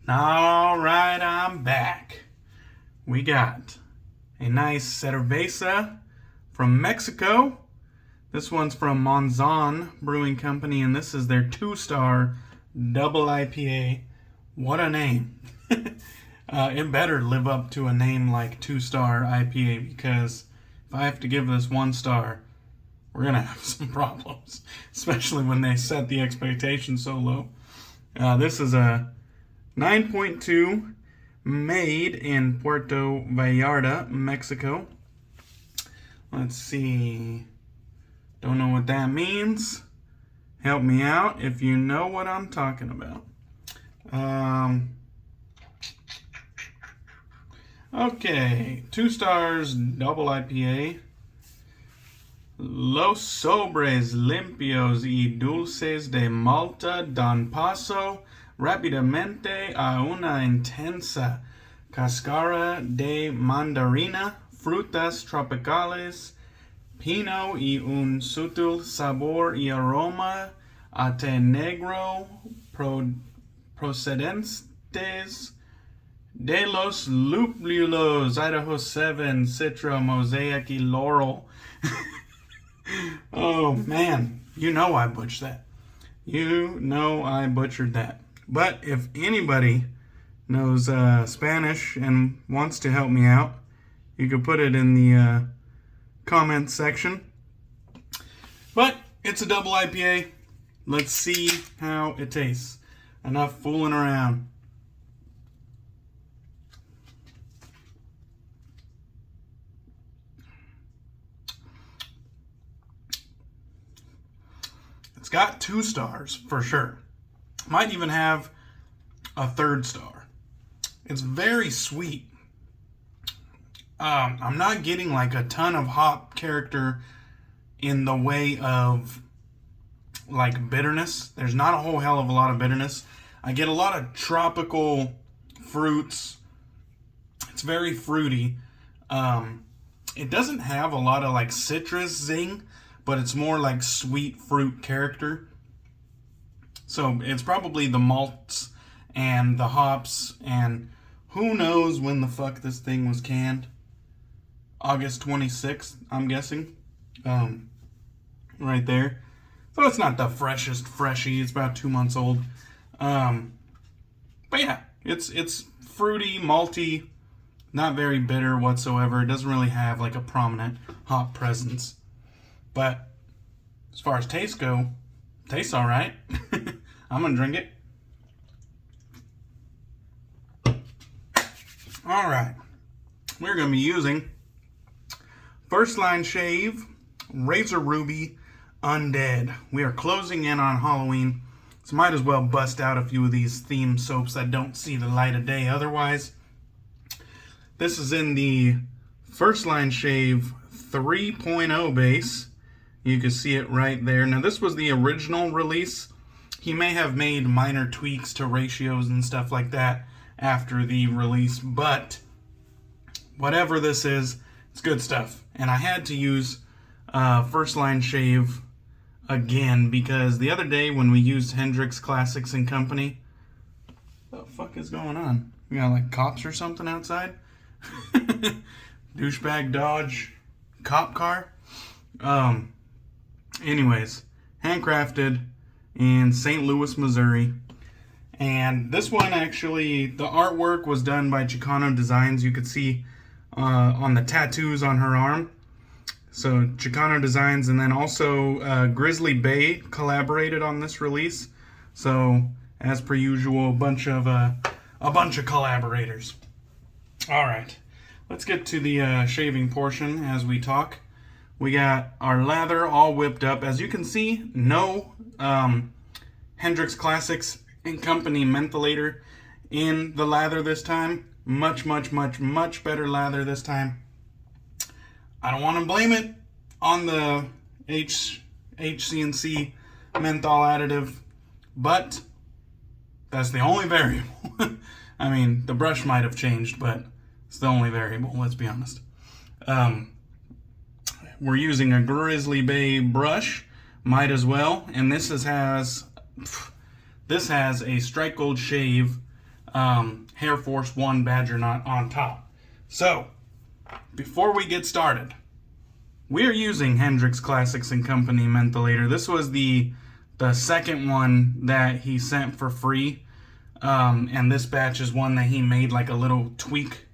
All right, I'm back. We got a nice cerveza from Mexico. This one's from Monzon Brewing Company, and this is their 2-star double IPA. What a name. It better live up to a name like 2-star IPA, because if I have to give this 1 star, we're going to have some problems, especially when they set the expectation so low. This is a 9.2, made in Puerto Vallarta, Mexico. Let's see. Don't know what that means. Help me out if you know what I'm talking about. Okay, 2 stars, double IPA. Los sobres limpios y dulces de Malta dan paso rápidamente a una intensa cáscara de mandarina, frutas tropicales, pino y un sutil sabor y aroma a té negro procedentes de los lúpulos Idaho 7, Citra, Mosaic y Laurel. Oh man, you know I butchered that. You know I butchered that. But if anybody knows Spanish and wants to help me out, you can put it in the comments section. But it's a double IPA. Let's see how it tastes. Enough fooling around. It's got 2 stars for sure. Might even have a 3rd star. It's very sweet. I'm not getting like a ton of hop character in the way of like bitterness. There's not a whole hell of a lot of bitterness. I get a lot of tropical fruits. It's very fruity. It doesn't have a lot of like citrus zing, but it's more like sweet fruit character. So it's probably the malts and the hops, and who knows when the fuck this thing was canned. August 26th, I'm guessing. Right there. So it's not the freshest freshie. It's about 2 months old. But yeah, it's fruity, malty, not very bitter whatsoever. It doesn't really have like a prominent hop presence. But as far as tastes go, tastes all right. I'm going to drink it. All right. We're going to be using First Line Shave Razor Ruby Undead. We are closing in on Halloween, so might as well bust out a few of these theme soaps that don't see the light of day otherwise. This is in the First Line Shave 3.0 base. You can see it right there. Now, this was the original release. He may have made minor tweaks to ratios and stuff like that after the release, but whatever this is, it's good stuff. And I had to use First Line Shave again because the other day when we used Hendricks Classics Co, what the fuck is going on? We got like cops or something outside? Douchebag Dodge cop car? Anyways, handcrafted in St. Louis, Missouri. And this one actually, the artwork was done by Chicano Designs. You could see on the tattoos on her arm. So Chicano Designs, and then also Grizzly Bay collaborated on this release. So as per usual, a bunch of collaborators. All right, let's get to the shaving portion as we talk. We got our lather all whipped up. As you can see, no Hendricks Classics Company Mentholator in the lather this time. Much better lather this time. I don't want to blame it on the HCNC menthol additive, but that's the only variable. I mean, the brush might have changed, but it's the only variable, let's be honest. We're using a Grizzly Bay brush, might as well, and this has a Strike Gold Shave Hair Force 1 Badger Knot on top. So, before we get started, we're using Hendricks Classics Co Mentholator. This was the second one that he sent for free. And this batch is one that he made like a little tweak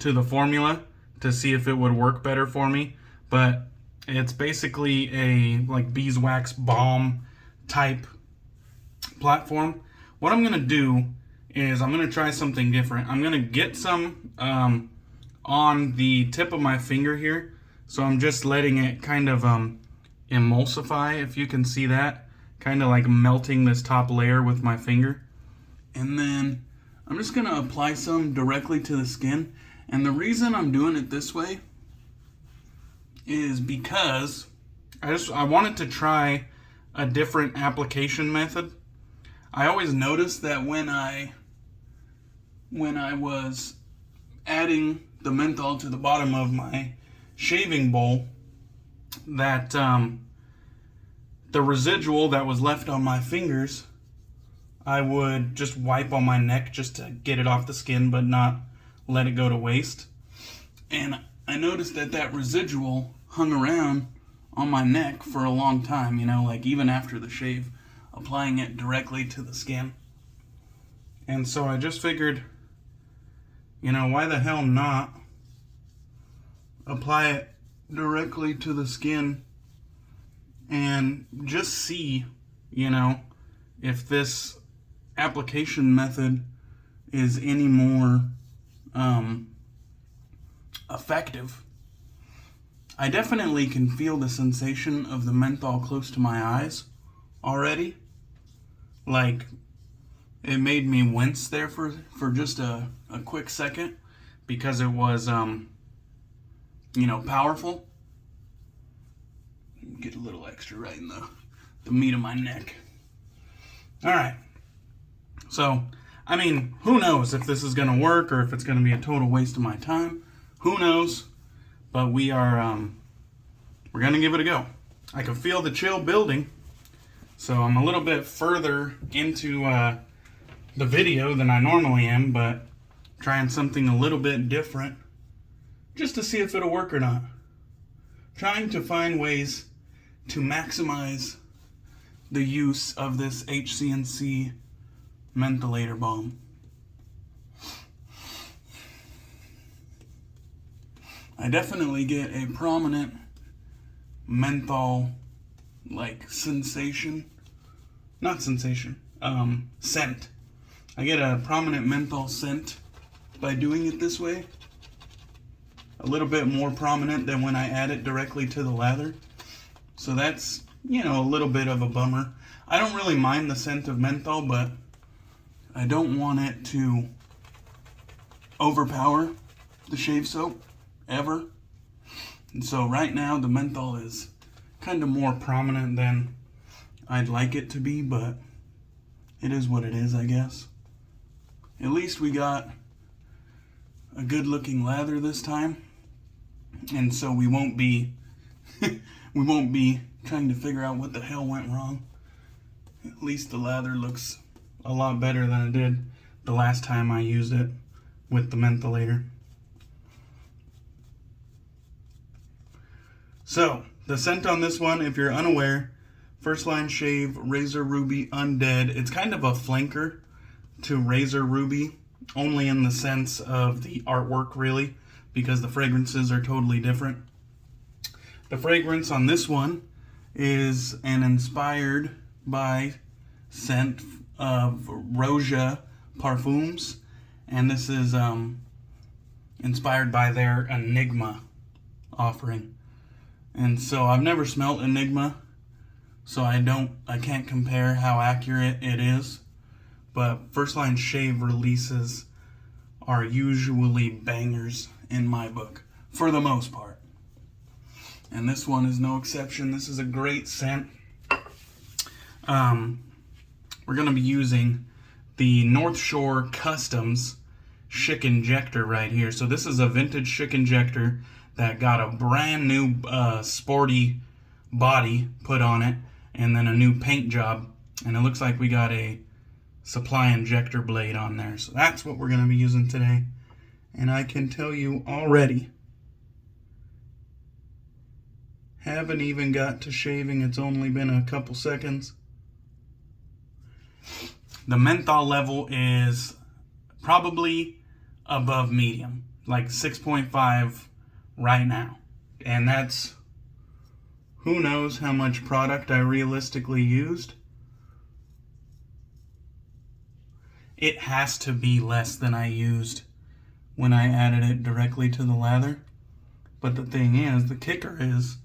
to the formula to see if it would work better for me. But it's basically a like beeswax balm type platform. What I'm going to do is I'm going to try something different. I'm going to get some on the tip of my finger here. So I'm just letting it kind of emulsify, if you can see that. Kind of like melting this top layer with my finger. And then I'm just going to apply some directly to the skin. And the reason I'm doing it this way is because I wanted to try a different application method. I always noticed that when I was adding the menthol to the bottom of my shaving bowl, that the residual that was left on my fingers, I would just wipe on my neck just to get it off the skin, but not let it go to waste. And I noticed that residual hung around on my neck for a long time, you know, like even after the shave, applying it directly to the skin. And so I just figured, you know, why the hell not apply it directly to the skin and just see, you know, if this application method is any more effective. I definitely can feel the sensation of the menthol close to my eyes already. Like, it made me wince there for just a quick second because it was, you know, powerful. Get a little extra right in the meat of my neck. Alright. So, I mean, who knows if this is going to work or if it's going to be a total waste of my time. Who knows? But we are, we're going to give it a go. I can feel the chill building. So I'm a little bit further into the video than I normally am, but trying something a little bit different just to see if it'll work or not. Trying to find ways to maximize the use of this HCNC mentholator balm. I definitely get a prominent menthol like sensation. Not sensation, scent. I get a prominent menthol scent by doing it this way. A little bit more prominent than when I add it directly to the lather. So that's, you know, a little bit of a bummer. I don't really mind the scent of menthol, but I don't want it to overpower the shave soap, ever. And so right now the menthol is kind of more prominent than I'd like it to be, but it is what it is, I guess. At least we got a good looking lather this time. And so we won't be trying to figure out what the hell went wrong. At least the lather looks a lot better than it did the last time I used it with the mentholator. So, the scent on this one, if you're unaware, First Line Shave, Razor Ruby, Undead. It's kind of a flanker to Razor Ruby, only in the sense of the artwork, really, because the fragrances are totally different. The fragrance on this one is an inspired by scent of Roja Parfums, and this is inspired by their Enigma offering. And so I've never smelled Enigma, so I can't compare how accurate it is. But First Line Shave releases are usually bangers in my book, for the most part. And this one is no exception. This is a great scent. We're going to be using the North Shore Customs Schick Injector right here. So this is a vintage Schick Injector that got a brand new sporty body put on it, and then a new paint job. And it looks like we got a supply injector blade on there. So that's what we're going to be using today. And I can tell you already, haven't even got to shaving. It's only been a couple seconds. The menthol level is probably above medium, like 6.5 right now. And that's, who knows how much product I realistically used. It has to be less than I used when I added it directly to the lather. But the thing is, the kicker is,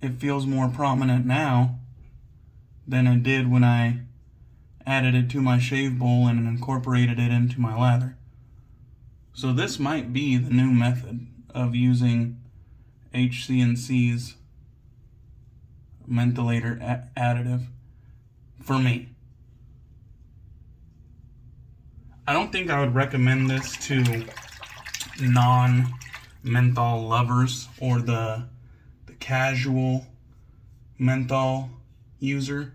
it feels more prominent now than it did when I added it to my shave bowl and incorporated it into my lather. So this might be the new method of using HC&C's Mentholator additive for me. I don't think I would recommend this to non-menthol lovers or the casual menthol user.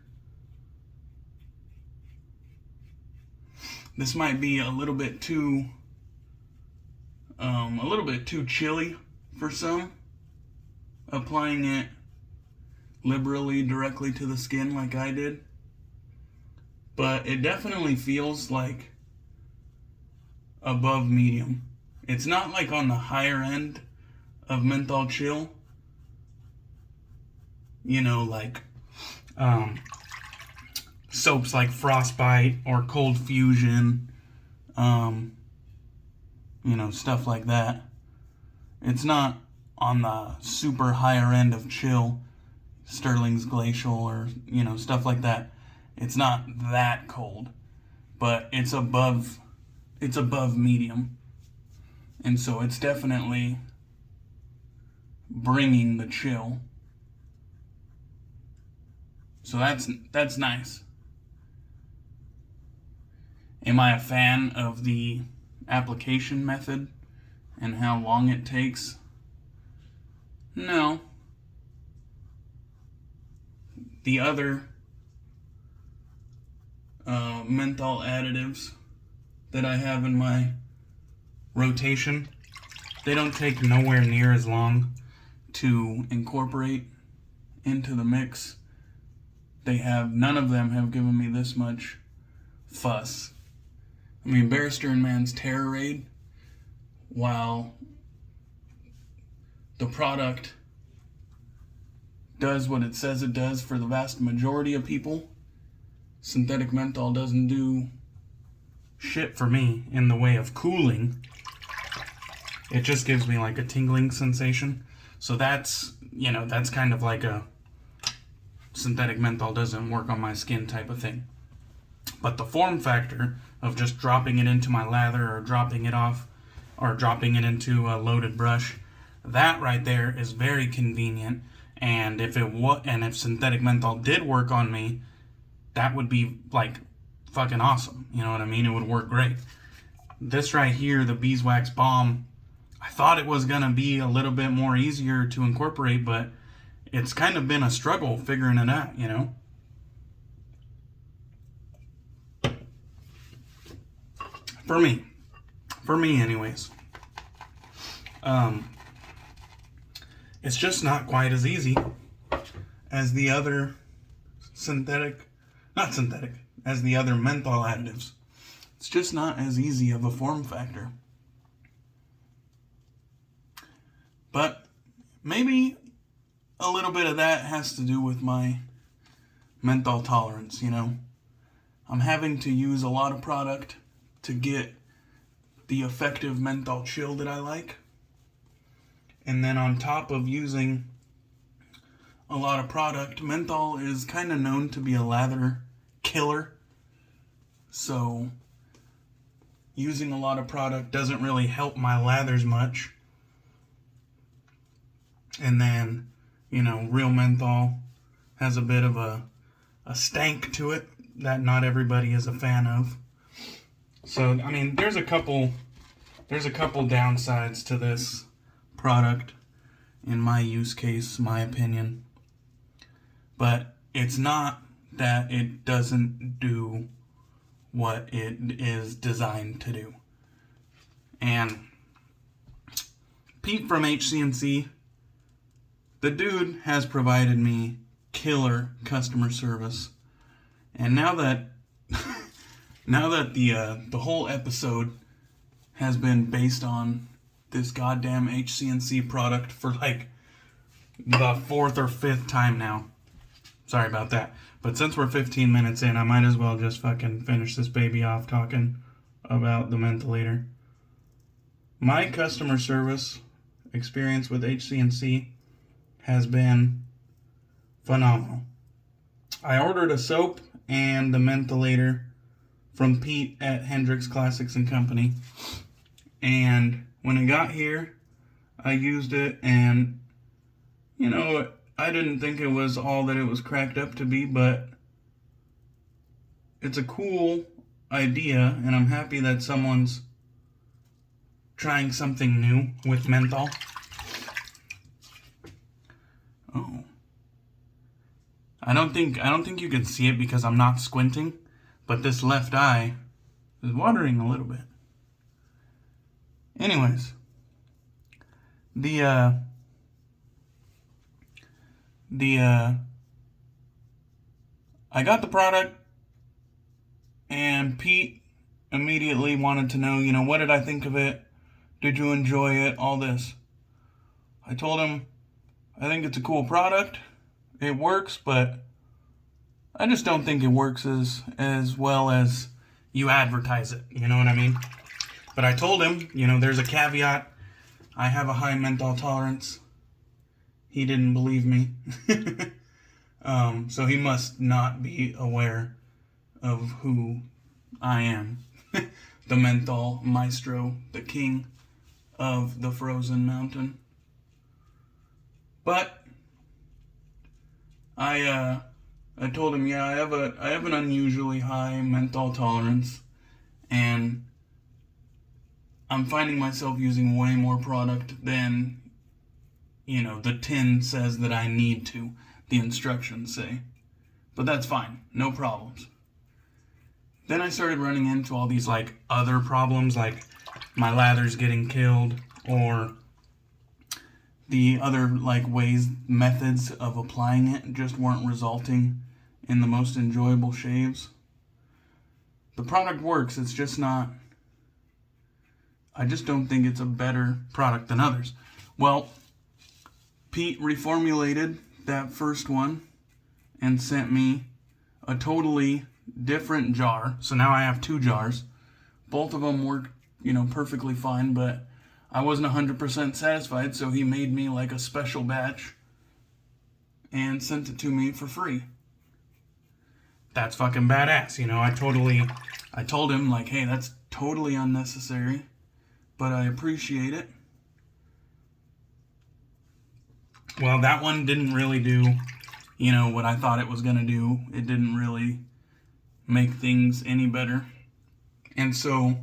This might be a little bit too chilly for some, applying it liberally directly to the skin like I did. But it definitely feels like above medium. It's not like on the higher end of menthol chill. You know, like soaps like Frostbite or Cold Fusion, you know, stuff like that. It's not on the super higher end of chill, Sterling's Glacial or, you know, stuff like that. It's not that cold, but it's above medium. And so it's definitely bringing the chill. So that's nice. Am I a fan of the application method and how long it takes? No. The other menthol additives that I have in my rotation, they don't take nowhere near as long to incorporate into the mix. None of them have given me this much fuss. I mean, Barrister and Mann's Terror Raid, while the product does what it says it does for the vast majority of people, synthetic menthol doesn't do shit for me in the way of cooling. It just gives me like a tingling sensation. So that's kind of like a synthetic menthol doesn't work on my skin type of thing. But the form factor of just dropping it into my lather or dropping it off or dropping it into a loaded brush, that right there is very convenient. And if synthetic menthol did work on me, that would be like fucking awesome. You know what I mean? It would work great. This right here, the beeswax balm, I thought it was gonna be a little bit more easier to incorporate, but it's kind of been a struggle figuring it out, you know? For me anyways. It's just not quite as easy as the other as the other menthol additives. It's just not as easy of a form factor. But maybe a little bit of that has to do with my menthol tolerance, you know. I'm having to use a lot of product to get the effective menthol chill that I like. And then on top of using a lot of product, menthol is kind of known to be a lather killer. So using a lot of product doesn't really help my lathers much. And then, you know, real menthol has a bit of a stank to it that not everybody is a fan of. So, I mean, there's a couple downsides to this product in my use case, my opinion. But it's not that it doesn't do what it is designed to do. And Pete from HCNC, the dude has provided me killer customer service. And now that the whole episode has been based on this goddamn HCNC product for like the 4th or 5th time now. Sorry about that. But since we're 15 minutes in, I might as well just fucking finish this baby off talking about the Mentholator. My customer service experience with HCNC has been phenomenal. I ordered a soap and the Mentholator from Pete at Hendricks Classics Co. And when it got here, I used it, and, you know, I didn't think it was all that it was cracked up to be, but it's a cool idea, and I'm happy that someone's trying something new with menthol. Oh. I don't think you can see it because I'm not squinting, but this left eye is watering a little bit. Anyways, I got the product, and Pete immediately wanted to know, what did I think of it? Did you enjoy it? All this. I told him, I think it's a cool product. It works, but I just don't think it works as well as you advertise it. You know what I mean? But I told him, there's a caveat. I have a high menthol tolerance. He didn't believe me. So he must not be aware of who I am. The menthol maestro, the king of the frozen mountain. But I told him, I have an unusually high menthol tolerance, and I'm finding myself using way more product than, the tin says that I need to, the instructions say. But that's fine, no problems. Then I started running into all these, other problems, like my lathers getting killed, or the other, methods of applying it just weren't resulting in the most enjoyable shaves. The product works, it's just not... I just don't think it's a better product than others. Well, Pete reformulated that first one and sent me a totally different jar. So now I have 2 jars. Both of them work, perfectly fine, but I wasn't 100% satisfied, so he made me a special batch and sent it to me for free. That's fucking badass, I told him, hey, that's totally unnecessary, but I appreciate it. Well, that one didn't really do, what I thought it was going to do. It didn't really make things any better. And so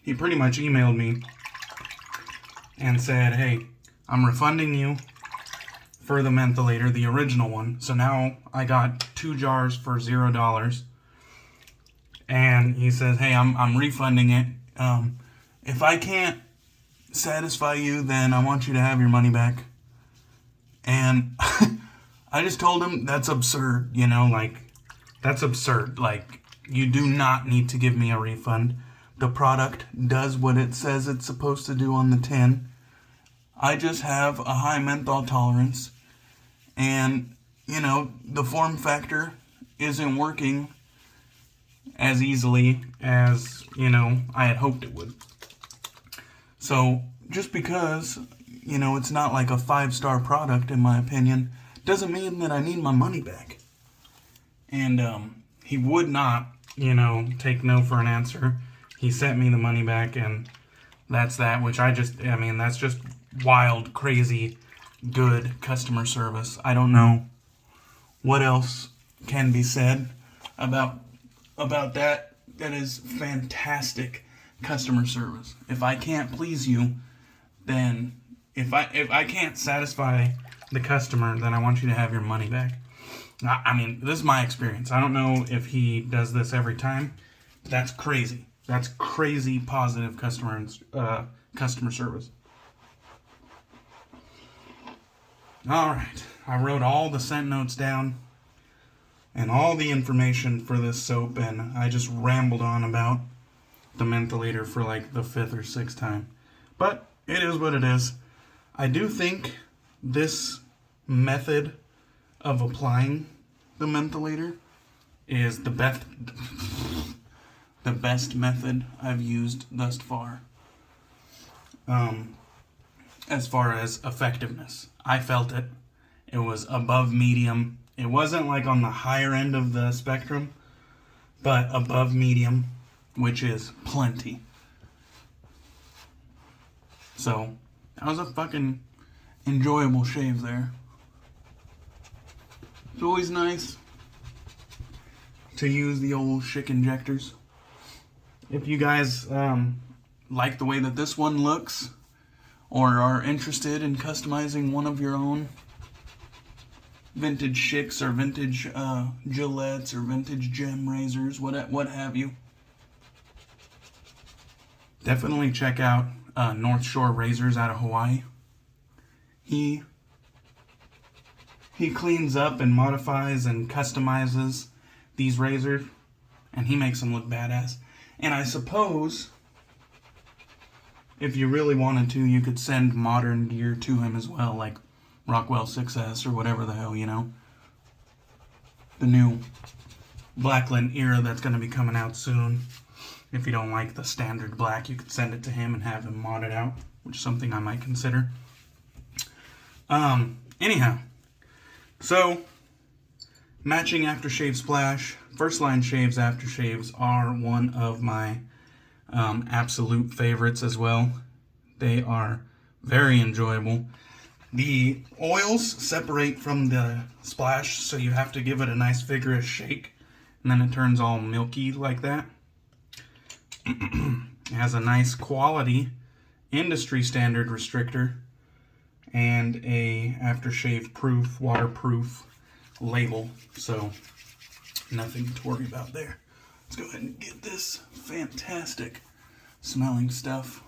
he pretty much emailed me and said, hey, I'm refunding you for the Mentholator, the original one. So now I got 2 jars for $0. And he says, hey, I'm refunding it. If I can't satisfy you, then I want you to have your money back. And I just told him that's absurd, that's absurd. You do not need to give me a refund. The product does what it says it's supposed to do on the tin. I just have a high menthol tolerance, and, the form factor isn't working as easily as, I had hoped it would. So, just because, it's not a 5-star product, in my opinion, doesn't mean that I need my money back. And, he would not, take no for an answer. He sent me the money back, and that's that, which that's just wild, crazy, good customer service. I don't know what else can be said about that. That is fantastic customer service. If I can't please you, then if I can't satisfy the customer, then I want you to have your money back. I mean, this is my experience. I don't know if he does this every time. That's crazy. That's crazy positive customer service. All right. I wrote all the scent notes down and all the information for this soap, and I just rambled on about the Mentholator for like the 5th or 6th time. But it is what it is. I do think this method of applying the Mentholator is the best method I've used thus far. As far as effectiveness, I felt it. It was above medium. It wasn't like on the higher end of the spectrum, but above medium, which is plenty. So, that was a fucking enjoyable shave there. It's always nice to use the old Schick injectors. If you guys like the way that this one looks, or are interested in customizing one of your own vintage Schicks or vintage Gillettes or vintage gem razors, what have you, definitely check out North Shore Razors out of Hawaii. He cleans up and modifies and customizes these razors, and he makes them look badass. And I suppose if you really wanted to, you could send modern gear to him as well, like Rockwell 6S or whatever the hell, you know. The new Blackland era that's going to be coming out soon. If you don't like the standard black, you could send it to him and have him mod it out, which is something I might consider. Anyhow, so matching aftershave splash, first line shaves aftershaves are one of my absolute favorites as well. They are very enjoyable. The oils separate from the splash, so you have to give it a nice vigorous shake, and then it turns all milky like that. It has a nice quality industry standard restrictor and a aftershave proof, waterproof label, so nothing to worry about there. Let's go ahead and get this fantastic smelling stuff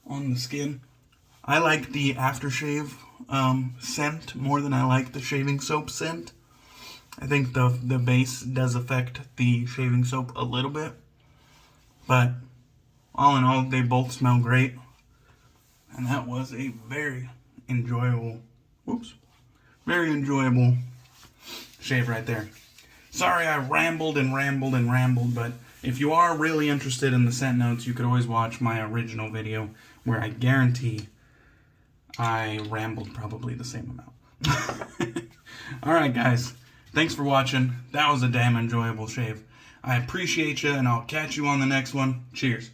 on the skin. I like the aftershave scent more than I like the shaving soap scent. I think the base does affect the shaving soap a little bit, but all in all, they both smell great. And that was a very enjoyable shave right there. Sorry I rambled, but if you are really interested in the scent notes, you could always watch my original video where I guarantee I rambled probably the same amount. Alright guys, thanks for watching. That was a damn enjoyable shave. I appreciate you, and I'll catch you on the next one. Cheers.